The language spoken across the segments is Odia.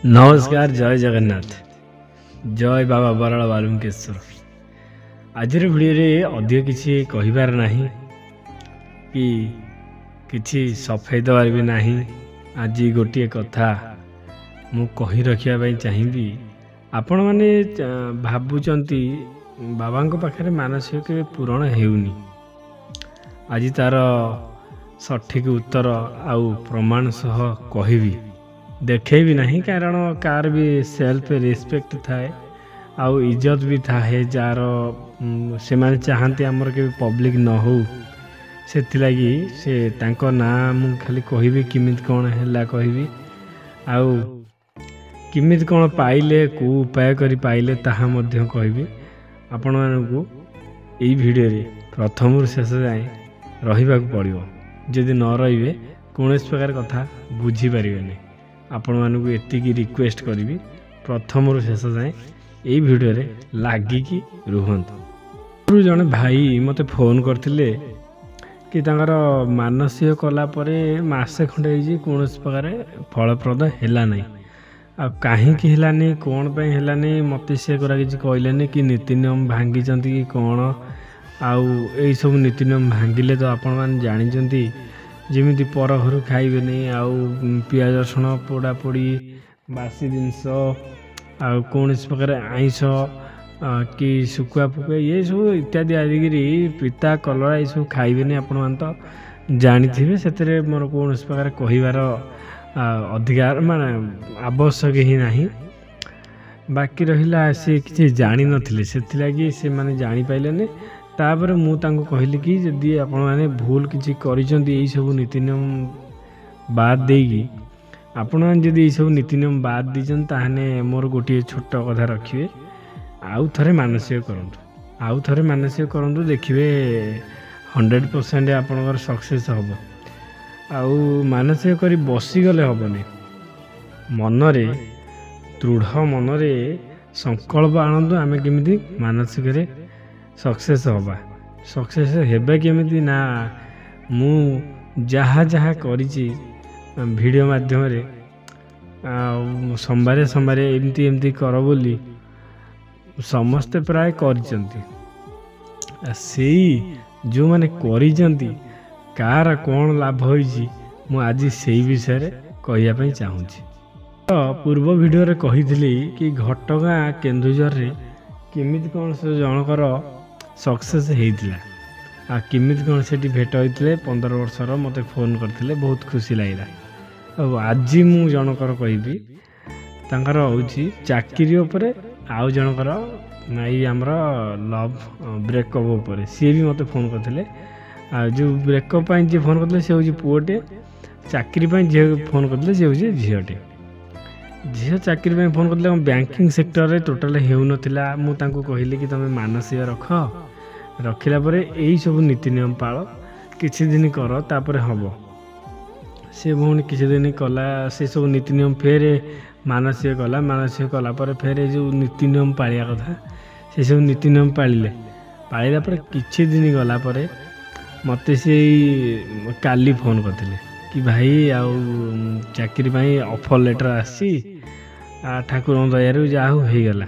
नमस्कार जय जगन्नाथ जय बाबा बराल बालुकेश्वर। आज भिडियो अधिक किसी कहिबार नहीं कि किसी सफेई देवार भी नहीं। आज गोटे कथा मु कही रखिया चाहिए। आपण मैंने भावुंट बाबा पाखे मानसिक पूरण होनी। आज तार सठिक उत्तर आउ प्रमाण सह कहबी देखे भी नहीं, कारण कार भी सेल्फ रिस्पेक्ट थाए आउ इज्जत भी थाए जार से माने चाहती आमर के पब्लिक न हो। से लगी से तांको ना मु खाली कहबी किमित कौन है कहबी आउ किमित कौन पाइले को उपाय करी पाइले ताहा मध्य कहबी। आपण मानकु एई वीडियो रे प्रथम रु शेष जाए रहिबा को पड़िबो। जदि न रहिबे कोनोस प्रकार कथा बुझी पारिबेनी। आपण मानकु एतिकी रिक्वेस्ट करी प्रथम रु शेष जाए यही वीडियो रे लागिकी रुहंतु। जने भाई मते फोन करथिले कि तांकर मानसिक कला परे मासे खंडे होई कोनोस प्रकार फलप्रद हैला नै। आ काहे कि हैला नै कोन पे हैला नै मते से करा कि कहलेनी कि नीति नियम भांगी जंती कि कोन आउ एई सब नीति नियम भांगिले तो आपण मान जानि जंती जमी पर घर खाइबे नहीं आउ पियाज रसुण पोड़ा पोड़ी बासी जिनस आउ कौन प्रकार आईस कि शुखुआ फुकुआ ये सब इत्यादि आदिक पिता कलरा ये सब खाइबे नहीं। आपण मान तो जानी से मोर कौन प्रकार कहिबार अधिकार माने आवश्यक ही नहीं। बाकी रहिला से किसी जानी नथिले से लगी से माने जानी पाइले तापर मु तांको कहली कि जदि आपण माने भूल किसी करिसंती एई सब नीति नियम बाद देगी आपण माने जदि एई सब नीति नियम बाद दिजन ताहने मोर गोटे छोट कथा रखिए आउ थरे मानसिक करंतु देखिए 100% आपनकर सक्सेस हबो। आउ मानसिक करी बसी गले हबनी मनरे दृढ़ मनरे संकल्प आनंदु आमे केमिति मानसिक रे सक्सेस हवा। सक्सेस हेबे केमिति ना मु जहाँ जहाँ करिछि वीडियो माध्यम रे सोमवार सोमवार एमती एमती कर बोली समस्ते प्राय करिसंती। सेई जो माने करिसंती कार कोन लाभ होइछि मु आज सेई विषय रे कहिया पई चाहूछि। तो पूर्व वीडियो रे कहिथिली कि घटगां केन्दुझर रे केमिति कोन से जनकर सक्सेस होता आ किमित कौन से भेट होते 15 वर्षर मते फोन करते बहुत खुशी लगे। अब आज मु जनकर कहबी तांकर होची चाकरी उपरे आउ जनकर नाई हमर लव ब्रेकअप उपरे सी भी मते फोन करते। आ जो ब्रेकअप पई जे फोन करते से होची पुओटे, चाकरी पई जे फोन करते से होची झियोटे। झील चाकरी में फोन करते बैंकिंग सेक्टर रे टोटाल हेउ नथिला। मु तांको कहली कि तमे मानसिक रखिला परे एई सब नीति नियम पाळ किछि दिन कर तापर हबो। से भौणी किछि दिन कला से सब नीति नियम फेर मानसिक कला पर फेर जो नीति नियम पालिया कथा से सब नीति नियम पालिला पर किछि दिन गला परे मते से काली फोन करथिले कि भाई आउ चाकरी पाई ऑफर लेटर आसी ठाकुर दयारू जाहू हो गला।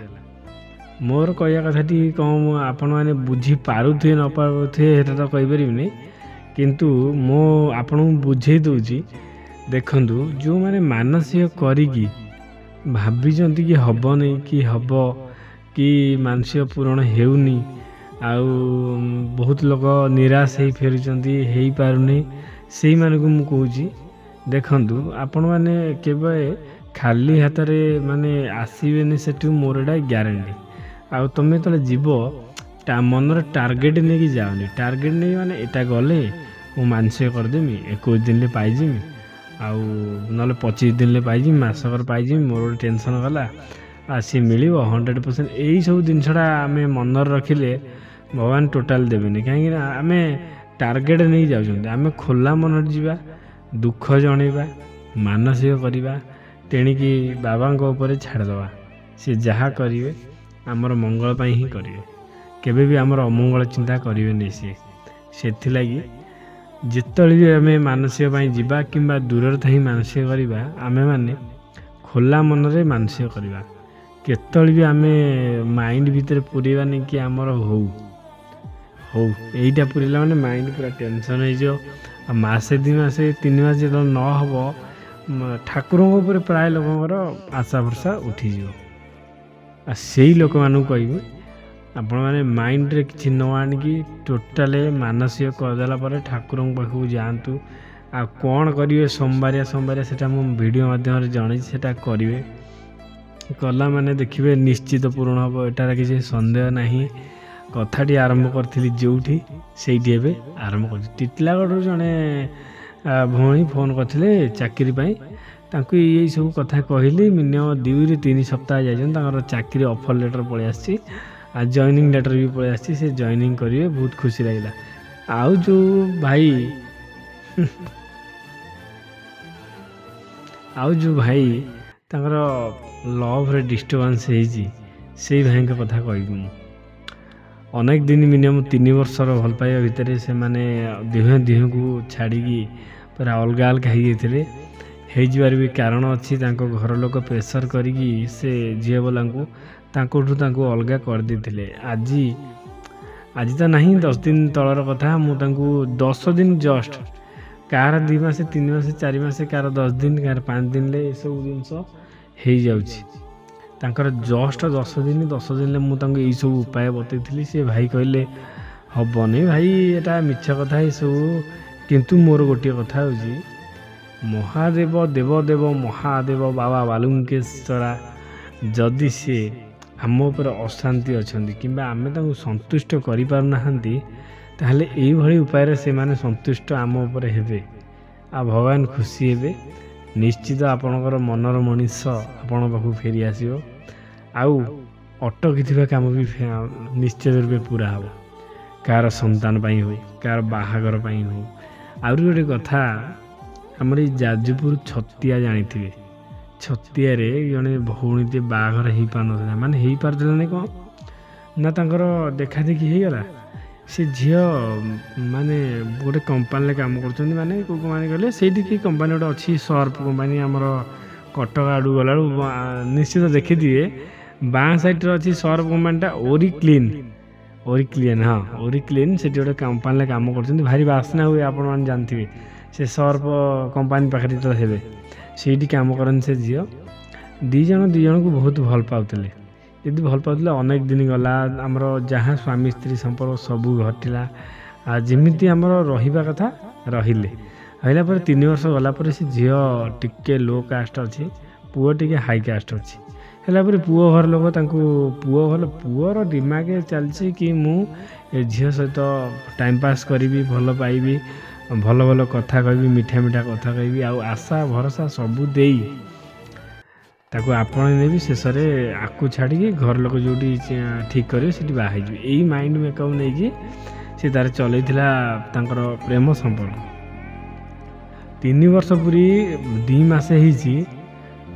मोर कहया कथाटी कौन आपण मैंने बुझी पारुथे न पारुथे तो कहीपरि किंतु मो आपण बुझे दूची। देखंतु जो माने मानसिक करिकी भाबिचंती कि हब नहीं कि हब कि मानसिक पूरण हेउनी आउ बहुत लोग निराश हो फेरुचंती हो पारुनी से मानकु मु कहूची देखंतु आपण माने केबे खाली हाथ रे माने आसीबेनी सेठू मोर एटा ग्यारंटी। आउ तमे तले जीवो मनर टार्गेट नहीं कि जाओनी। टार्गेट नहीं माने एटा गले मु मानसिक करदेमी 21 दिन ले पाइजिमी आउ नले 25 दिन ले पाइजिमी मासकर पाइजिमी मोर टेंशन गला आ सी मिलिबो 100%। एई सब जिनसडा आमे मनर रखिले भगवान टोटाल देबेनी। काहे कि आमे टार्गेट नहीं जाउछन आमे खोला मन जीवा दुख जणेबा मानसिक करवा तेणिकी बाबा ऊपर छाड़दवा सी जहाँ करेंगे आमर मंगल पाई ही करेंगे केबे भी आमर अमंगल चिंता करेंगे नहीं। से लगी जिते भी आम मानसिक जीवा कि दूर थी मानसिक करवा आमे माने ଖୋଲା ମନରେ ମାନସିକ କରିବା। କେତେବେଳେ ବି ଆମେ ମାଇଣ୍ଡ ଭିତରେ ପୁରେଇବାନି କି ଆମର ହଉ ଏଇଟା ପୁରେଇଲା ମାନେ ମାଇଣ୍ଡ ପୁରା ଟେନସନ୍ ହେଇଯିବ। ଆଉ ମାସେ 2 ମାସେ 3 ମାସ ଯେତେବେଳେ ନ ହେବ ଠାକୁରଙ୍କ ଉପରେ ପ୍ରାୟ ଲୋକଙ୍କର ଆଶା ଭରସା ଉଠିଯିବ। ଆଉ ସେଇ ଲୋକମାନଙ୍କୁ କହିବି ଆପଣମାନେ ମାଇଣ୍ଡରେ କିଛି ନ ଆଣିକି ଟୋଟାଲି ମାନସିକ କରିଦେଲା ପରେ ଠାକୁରଙ୍କ ପାଖକୁ ଯାଆନ୍ତୁ। ଆଉ କ'ଣ କରିବେ ସୋମବାରିଆ ସେଟା ମୁଁ ଭିଡ଼ିଓ ମାଧ୍ୟମରେ ଜଣେଇଛି, ସେଟା କରିବେ। କଲା ମାନେ ଦେଖିବେ ନିଶ୍ଚିତ ପୂରଣ ହେବ, ଏଟାରେ କିଛି ସନ୍ଦେହ ନାହିଁ। କଥାଟି ଆରମ୍ଭ କରିଥିଲି ଯେଉଁଠି ସେଇଠି ଏବେ ଆରମ୍ଭ କରିଛି। ଟିଟିଲାଗଡ଼ରୁ ଜଣେ ଭଉଣୀ ଫୋନ୍ କରିଥିଲେ ଚାକିରି ପାଇଁ, ତାଙ୍କୁ ଏଇ ସବୁ କଥା କହିଲି। ମିନିମମ୍ 2 ରୁ 3 ସପ୍ତାହ ଯାଇଛନ୍ତି, ତାଙ୍କର ଚାକିରି ଅଫର୍ ଲେଟର୍ ପଳେଇ ଆସିଛି, ଆଉ ଜଏନିଂ ଲେଟର୍ ବି ପଳେଇ ଆସିଛି। ସେ ଜଏନିଂ କରିବେ, ବହୁତ ଖୁସି ଲାଗିଲା। ଆଉ ଯେଉଁ ଭାଇ ତାଙ୍କର ଲଭ୍ରେ ଡିଷ୍ଟର୍ବାନ୍ସ ହେଇଛି, ସେଇ ଭାଇଙ୍କ କଥା କହିବି ମୁଁ। ଅନେକ ଦିନ ମିନିମମ୍ 3 ବର୍ଷର ଭଲ ପାଇବା ଭିତରେ ସେମାନେ ଦିହକୁ ଛାଡ଼ିକି ପୁରା ଅଲଗା ହେଇଯାଇଥିଲେ। ହେଇଯିବାର ବି କାରଣ ଅଛି। ତାଙ୍କ ଘର ଲୋକ ପ୍ରେସର କରିକି ସେ ଝିଅ ବାଲାଙ୍କୁ ତାଙ୍କୁ ଅଲଗା କରିଦେଇଥିଲେ। ଆଜି ତ ନାହିଁ, 10 ଦିନ ତଳର କଥା। ମୁଁ ତାଙ୍କୁ 10 ଦିନ ଜଷ୍ଟ, କାହାର 2 ମାସ 3 ମାସ 4 ମାସ, କାହାର 10 ଦିନ, କାହାର 5 ଦିନରେ ଏସବୁ ଜିନିଷ ହେଇଯାଉଛି। ତାଙ୍କର ଜଷ୍ଟ 10 ଦିନରେ ମୁଁ ତାଙ୍କୁ ଏଇସବୁ ଉପାୟ ବତେଇଥିଲି। ସେ ଭାଇ କହିଲେ ହବନି ଭାଇ, ଏଟା ମିଛ କଥା ଏସବୁ। କିନ୍ତୁ ମୋର ଗୋଟିଏ କଥା ହେଉଛି, ମହାଦେବ ଦେବଦେବ ମହାଦେବ ବାବା ବାଲୁଙ୍କେଶ୍ୱରା ଯଦି ସିଏ ଆମ ଉପରେ ଅଶାନ୍ତି ଅଛନ୍ତି କିମ୍ବା ଆମେ ତାଙ୍କୁ ସନ୍ତୁଷ୍ଟ କରିପାରୁନାହାନ୍ତି, ତାହେଲେ ଏଇଭଳି ଉପାୟରେ ସେମାନେ ସନ୍ତୁଷ୍ଟ ଆମ ଉପରେ ହେବେ, ଆଉ ଭଗବାନ ଖୁସି ହେବେ। ନିଶ୍ଚିତ ଆପଣଙ୍କର ମନର ମଣିଷ ଆପଣଙ୍କ ପାଖକୁ ଫେରି ଆସିବ, ଆଉ ଅଟକିଥିବା କାମ ବି ନିଶ୍ଚିତ ରୂପେ ପୁରା ହେବ। କାହାର ସନ୍ତାନ ପାଇଁ ହଉ, କାହାର ବାହାଘର ପାଇଁ ହଉ। ଆହୁରି ଗୋଟେ କଥା, ଆମର ଏଇ ଯାଜପୁର ଛତିଆ ଜାଣିଥିବେ, ଛତିଆରେ ଜଣେ ଭଉଣୀଟେ ବାହାଘର ହେଇପାରୁନଥିଲା। ମାନେ ହେଇପାରୁଥିଲା ନାହିଁ କ'ଣ ନା, ତାଙ୍କର ଦେଖାଦେଖି ହେଇଗଲା। ସେ ଝିଅ ମାନେ ଗୋଟେ କମ୍ପାନୀରେ କାମ କରୁଛନ୍ତି। ମାନେ କେଉଁ କମ୍ପାନୀ କହିଲେ, ସେଇଠି କି କମ୍ପାନୀ ଗୋଟେ ଅଛି, ସର୍ପ କମ୍ପାନୀ, ଆମର କଟକ ଆଡ଼କୁ ଗଲାବେଳକୁ ନିଶ୍ଚିତ ଦେଖିଥିବେ ବାଁ ସାଇଡ଼୍ରେ ଅଛି ସର୍ପ କମ୍ପାନୀଟା, ଓରିକ୍ଲିନ୍। ହଁ, ଓରିକ୍ଲିନ୍। ସେଠି ଗୋଟେ କମ୍ପାନୀରେ କାମ କରୁଛନ୍ତି, ଭାରି ବାସ୍ନା ହୁଏ, ଆପଣମାନେ ଜାଣିଥିବେ। ସେ ସର୍ପ କମ୍ପାନୀ ପାଖରେ ଯେତେବେଳେ ହେବେ, ସେଇଠି କାମ କରନ୍ତି ସେ ଝିଅ। ଦୁଇ ଜଣଙ୍କୁ ବହୁତ ଭଲ ପାଉଥିଲେ। ଯଦି ଭଲ ପାଉଥିଲେ, ଅନେକ ଦିନ ଗଲା, ଆମର ଯାହା ସ୍ୱାମୀ ସ୍ତ୍ରୀ ସମ୍ପର୍କ ସବୁ ଘଟିଲା। ଆଉ ଯେମିତି ଆମର ରହିବା କଥା ରହିଲା ପରେ 3 ବର୍ଷ ଗଲା ପରେ ସେ ଝିଅ ଟିକେ ଲୋ କାଷ୍ଟ ଅଛି, ପୁଅ ଟିକେ ହାଇ କାଷ୍ଟ ଅଛି। ହେଲା ପରେ ପୁଅ ଘର ଲୋକ ତାଙ୍କୁ ପୁଅର ଦିମାଗ ଚାଲିଛି କି ମୁଁ ଏ ଝିଅ ସହିତ ଟାଇମ୍ ପାସ୍ କରିବି, ଭଲ ପାଇବି, ଭଲ କଥା କହିବି, ମିଠା କଥା କହିବି, ଆଉ ଆଶା ଭରସା ସବୁ ଦେଇ ତାକୁ ଆପଣେଇ ନେବି। ଶେଷରେ ଆକୁ ଛାଡ଼ିକି ଘର ଲୋକ ଯେଉଁଠି ଠିକ୍ କରିବେ ସେଠି ବାହା ହେଇଯିବେ। ଏଇ ମାଇଣ୍ଡ ମେକଅପ୍ ନେଇକି ସେ ତାର ଚଲେଇଥିଲା ତାଙ୍କର ପ୍ରେମ ସମ୍ପର୍କ। 3 ବର୍ଷ ପୁରୀ 2 ମାସ ହେଇଛି,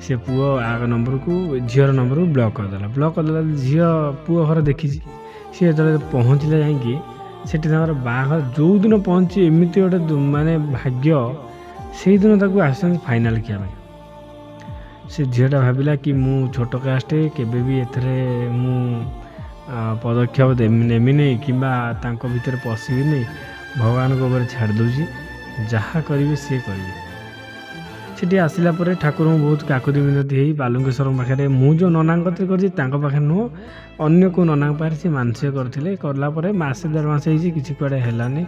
ସେ ପୁଅ ନମ୍ବରକୁ ଝିଅର ନମ୍ବରକୁ ବ୍ଲକ୍ କରିଦେଲା। ଝିଅ ପୁଅ ଘର ଦେଖିଛି। ସିଏ ଯେତେବେଳେ ପହଞ୍ଚିଲା ଯାଇକି ସେଠି ତାଙ୍କର ବାହାଘର ଯେଉଁଦିନ ପହଞ୍ଚି, ଏମିତି ଗୋଟେ ମାନେ ଭାଗ୍ୟ, ସେଇଦିନ ତାକୁ ଆସିଛନ୍ତି ଫାଇନାଲ୍ ଖିଆ ପାଇଁ। ସେ ଝିଅଟା ଭାବିଲା କି ମୁଁ ଛୋଟ କାଷ୍ଟ, କେବେ ବି ଏଥିରେ ମୁଁ ପଦକ୍ଷେପ ନେବିନି କିମ୍ବା ତାଙ୍କ ଭିତରେ ପଶିବିନି, ଭଗବାନଙ୍କ ଉପରେ ଛାଡ଼ି ଦେଉଛି, ଯାହା କରିବେ ସିଏ କରିବେ। ସେଠି ଆସିଲା ପରେ ଠାକୁରଙ୍କୁ ବହୁତ କାକୁତି ମିନତି ହେଇ ବାଲୁଙ୍କେଶ୍ୱରଙ୍କ ପାଖରେ, ମୁଁ ଯେଉଁ ନନାଙ୍କ କତିରେ କରିଛି ତାଙ୍କ ପାଖରେ ନୁହଁ, ଅନ୍ୟ କେଉଁ ନନାଙ୍କ ପାଖରେ ସେ ମାନସିକ କରିଥିଲେ। କଲା ପରେ ମାସେ 1.5 ମାସ ହେଇଛି, କିଛି କୁଆଡ଼େ ହେଲାନି।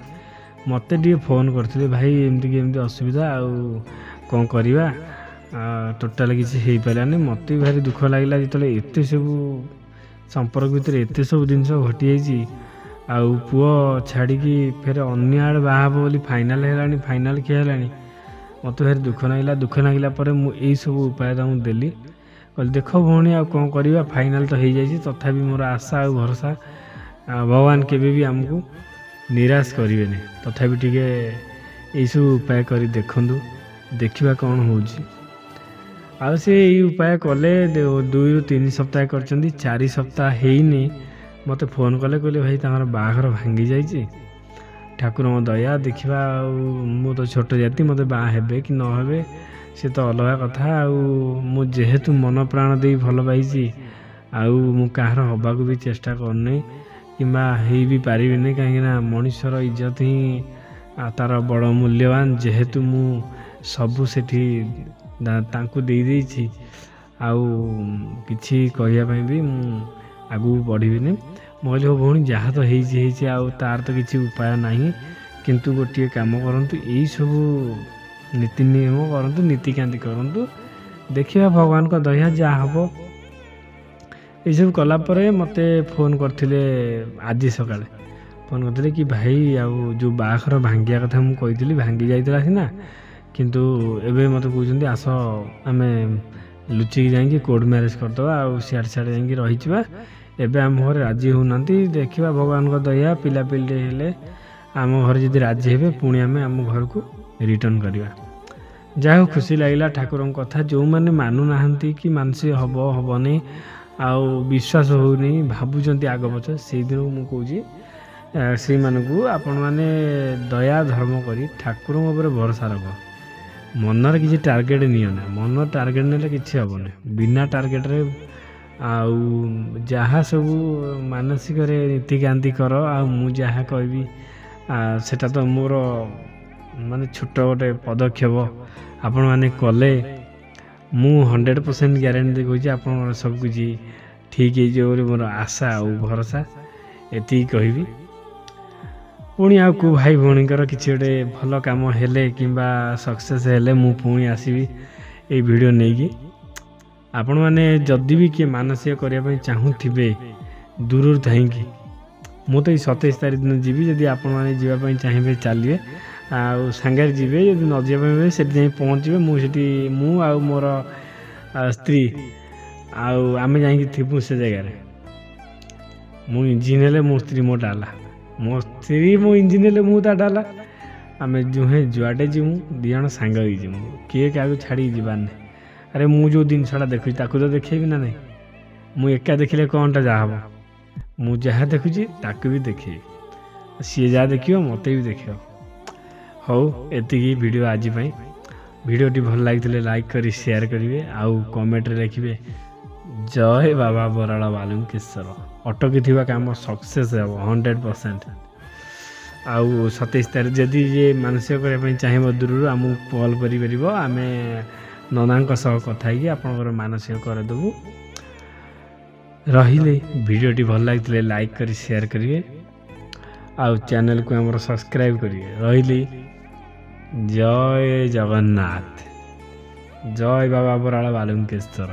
ମୋତେ ଟିକେ ଫୋନ୍ କରିଥିଲେ, ଭାଇ ଏମିତି ଅସୁବିଧା, ଆଉ କ'ଣ କରିବା, ଟୋଟାଲ୍ କିଛି ହେଇପାରିଲାନି। ମୋତେ ବି ଭାରି ଦୁଃଖ ଲାଗିଲା ଯେତେବେଳେ ଏତେ ସବୁ ସମ୍ପର୍କ ଭିତରେ ଏତେ ସବୁ ଜିନିଷ ଘଟିଯାଇଛି, ଆଉ ପୁଅ ଛାଡ଼ିକି ଫେର ଅନ୍ୟ ଆଡ଼େ ବାହା ହେବ ବୋଲି ଫାଇନାଲ୍ ଖିଆ ହେଲାଣି। ମୋତେ ଭାରି ଦୁଃଖ ଲାଗିଲା ପରେ ମୁଁ ଏଇସବୁ ଉପାୟ ତାଙ୍କୁ ଦେଲି। କହିଲି ଦେଖ ଭଉଣୀ, ଆଉ କ'ଣ କରିବା, ଫାଇନାଲ୍ ତ ହେଇଯାଇଛି, ତଥାପି ମୋର ଆଶା ଆଉ ଭରସା, ଭଗବାନ କେବେ ବି ଆମକୁ ନିରାଶ କରିବେନି। ତଥାପି ଟିକେ ଏଇସବୁ ଉପାୟ କରି ଦେଖନ୍ତୁ, ଦେଖିବା କ'ଣ ହେଉଛି। ଆଉ ସେ ଏଇ ଉପାୟ କଲେ 2 ରୁ 3 ସପ୍ତାହ କରିଛନ୍ତି। 4 ସପ୍ତାହ ହେଇନି ମୋତେ ଫୋନ୍ କଲେ, କହିଲେ ଭାଇ ତାଙ୍କର ବାହାଘର ଭାଙ୍ଗି ଯାଇଛି, ଠାକୁରଙ୍କ ଦୟା, ଦେଖିବା। ଆଉ ମୁଁ ତ ଛୋଟ ଜାତି, ମୋତେ ବାହା ହେବେ କି ନ ହେବେ ସେ ତ ଅଲଗା କଥା। ଆଉ ମୁଁ ଯେହେତୁ ମନ ପ୍ରାଣ ଦେଇ ଭଲ ପାଇଛି ଆଉ ମୁଁ କାହାର ହେବାକୁ ବି ଚେଷ୍ଟା କରୁନି କିମ୍ବା ହେଇ ବି ପାରିବିନି, କାହିଁକିନା ମଣିଷର ଇଜ୍ଜତ ହିଁ ତାର ବଡ଼ ମୂଲ୍ୟବାନ। ଯେହେତୁ ମୁଁ ସବୁ ସେଠି ତାଙ୍କୁ ଦେଇଦେଇଛି ଆଉ କିଛି କହିବା ପାଇଁ ବି ମୁଁ ଆଗକୁ ବଢ଼ିବିନି। ମୁଁ କହିଲି ହଉ ଭଉଣୀ ଯାହା ତ ହେଇଛି ହେଇଛି, ଆଉ ତାର ତ କିଛି ଉପାୟ ନାହିଁ, କିନ୍ତୁ ଗୋଟିଏ କାମ କରନ୍ତୁ, ଏଇସବୁ ନୀତି ନିୟମ କରନ୍ତୁ, ନୀତିକାନ୍ତି କରନ୍ତୁ, ଦେଖିବା ଭଗବାନଙ୍କ ଦୟା ଯାହା ହେବ। ଏଇସବୁ କଲା ପରେ ମୋତେ ଫୋନ୍ କରିଥିଲେ ଆଜି ସକାଳେ, ଫୋନ୍ କରିଥିଲେ କି ଭାଇ ଆଉ ଯେଉଁ ବାହାଘର ଭାଙ୍ଗିବା କଥା ମୁଁ କହିଥିଲି ଭାଙ୍ଗି ଯାଇଥିଲା ସିନା, କିନ୍ତୁ ଏବେ ମୋତେ କହୁଛନ୍ତି ଆସ ଆମେ ଲୁଚିକି ଯାଇକି କୋର୍ଟ ମ୍ୟାରେଜ୍ କରିଦେବା, ଆଉ ସିଆଡ଼େ ଯାଇକି ରହିଯିବା। ଏବେ ଆମ ଘରେ ରାଜି ହେଉନାହାନ୍ତି, ଦେଖିବା ଭଗବାନଙ୍କ ଦୟା, ପିଲାପିଲି ହେଲେ ଆମ ଘରେ ଯଦି ରାଜି ହେବେ ପୁଣି ଆମେ ଆମ ଘରକୁ ରିଟର୍ଣ୍ଣ କରିବା। ଯାହା ହଉ ଖୁସି ଲାଗିଲା ଠାକୁରଙ୍କ କଥା। ଯେଉଁମାନେ ମାନୁନାହାନ୍ତି କି ମାନସିକ ହେବ ହେବନି ଆଉ ବିଶ୍ୱାସ ହେଉନି, ଭାବୁଛନ୍ତି ଆଗ ପଛ, ସେଇଦିନକୁ ମୁଁ କହୁଛି ସେଇମାନଙ୍କୁ ଆପଣମାନେ ଦୟା ଧର୍ମ କରି ଠାକୁରଙ୍କ ଉପରେ ଭରସା ରଖ। ମନରେ କିଛି ଟାର୍ଗେଟ୍ ନିଅ ନା, ମନ ଟାର୍ଗେଟ୍ ନେଲେ କିଛି ହେବନି। ବିନା ଟାର୍ଗେଟ୍ରେ ଆଉ ଯାହା ସବୁ ମାନସିକରେ ନୀତିକାନ୍ତି କର। ଆଉ ମୁଁ ଯାହା କହିବି ସେଟା ତ ମୋର ମାନେ ଛୋଟ ଗୋଟେ ପଦକ୍ଷେପ, ଆପଣମାନେ କଲେ ମୁଁ 100% ଗ୍ୟାରେଣ୍ଟି ଦେଇ କହୁଛି ଆପଣଙ୍କର ସବୁକିଛି ଠିକ୍ ହେଇଯିବ ବୋଲି ମୋର ଆଶା ଆଉ ଭରସା। ଏତିକି କହିବି। ପୁଣି ଆଉ କେଉଁ ଭାଇ ଭଉଣୀଙ୍କର କିଛି ଗୋଟେ ଭଲ କାମ ହେଲେ କିମ୍ବା ସକ୍ସେସ୍ ହେଲେ ମୁଁ ପୁଣି ଆସିବି ଏଇ ଭିଡ଼ିଓ ନେଇକି। ଆପଣମାନେ ଯଦି ବି କିଏ ମାନସିକ କରିବା ପାଇଁ ଚାହୁଁଥିବେ ଦୂରରୁ ଥାଇକି, ମୁଁ ତ ଏଇ 27 ତାରିଖ ଦିନ ଯିବି। ଯଦି ଆପଣମାନେ ଯିବା ପାଇଁ ଚାହିଁବେ ଚାଲିବେ, ଆଉ ସାଙ୍ଗରେ ଯିବେ। ଯଦି ନ ଯିବା ପାଇଁ ସେଠି ଯାଇ ପହଞ୍ଚିବେ, ମୁଁ ସେଠି ମୁଁ ଆଉ ମୋର ସ୍ତ୍ରୀ ଆଉ ଆମେ ଯାଇକି ଥିବୁ ସେ ଜାଗାରେ। ମୁଁ ଇଞ୍ଜିନ୍ ହେଲେ ମୋ ସ୍ତ୍ରୀ ମୋ ଡାଲା, ମୋ ସ୍ତ୍ରୀ ମୋ ଇଞ୍ଜିନ୍ ହେଲେ ମୁଁ ତା ଡାଲା। ଆମେ ଦୁହେଁ ଯୁଆଡ଼େ ଯିମୁ ଦୁଇ ଜଣ ସାଙ୍ଗ ହେଇକି ଯିମୁ, କିଏ କାହାକୁ ଛାଡ଼ିକି ଯିବାର ନାହିଁ। ଆରେ ମୁଁ ଯେଉଁ ଜିନିଷଟା ଦେଖୁଛି ତାକୁ ତ ଦେଖେଇବି ନା ନାହିଁ। ମୁଁ ଏକା ଦେଖିଲେ କ'ଣଟା ଯାହା ହେବ, ମୁଁ ଯାହା ଦେଖୁଛି ତାକୁ ବି ଦେଖେଇବି, ସିଏ ଯାହା ଦେଖିବ ମୋତେ ବି ଦେଖେଇବ। ହଉ ଏତିକି ଭିଡ଼ିଓ ଆଜି ପାଇଁ। ଭିଡ଼ିଓଟି ଭଲ ଲାଗିଥିଲେ ଲାଇକ୍ କରି ସେୟାର କରିବେ, ଆଉ କମେଣ୍ଟରେ ଲେଖିବେ ଜୟ ବାବା ବରାଳ ବାଲୁଙ୍କେଶ୍ୱର। ଅଟକିଥିବା କାମ ସକ୍ସେସ୍ ହେବ 100%। ଆଉ 27 ତାରିଖ ଯଦି ଯିଏ ମାନସିକ କରିବା ପାଇଁ ଚାହିଁବ ଦୂରରୁ ଆମକୁ କଲ୍ କରିପାରିବ, ଆମେ ନନାଙ୍କ ସହ କଥା ହେଇକି ଆପଣଙ୍କର ମାନସିକ କରିଦେବୁ। ରହିଲେ ଭିଡ଼ିଓଟି ଭଲ ଲାଗିଥିଲେ ଲାଇକ୍ କରି ସେୟାର କରିବେ, ଆଉ ଚ୍ୟାନେଲକୁ ଆମର ସବସ୍କ୍ରାଇବ୍ କରିବେ। ରହିଲି, ଜୟ ଜଗନ୍ନାଥ, ଜୟ ବାବା ବରାଳ ବାଲୁଙ୍କେଶ୍ୱର।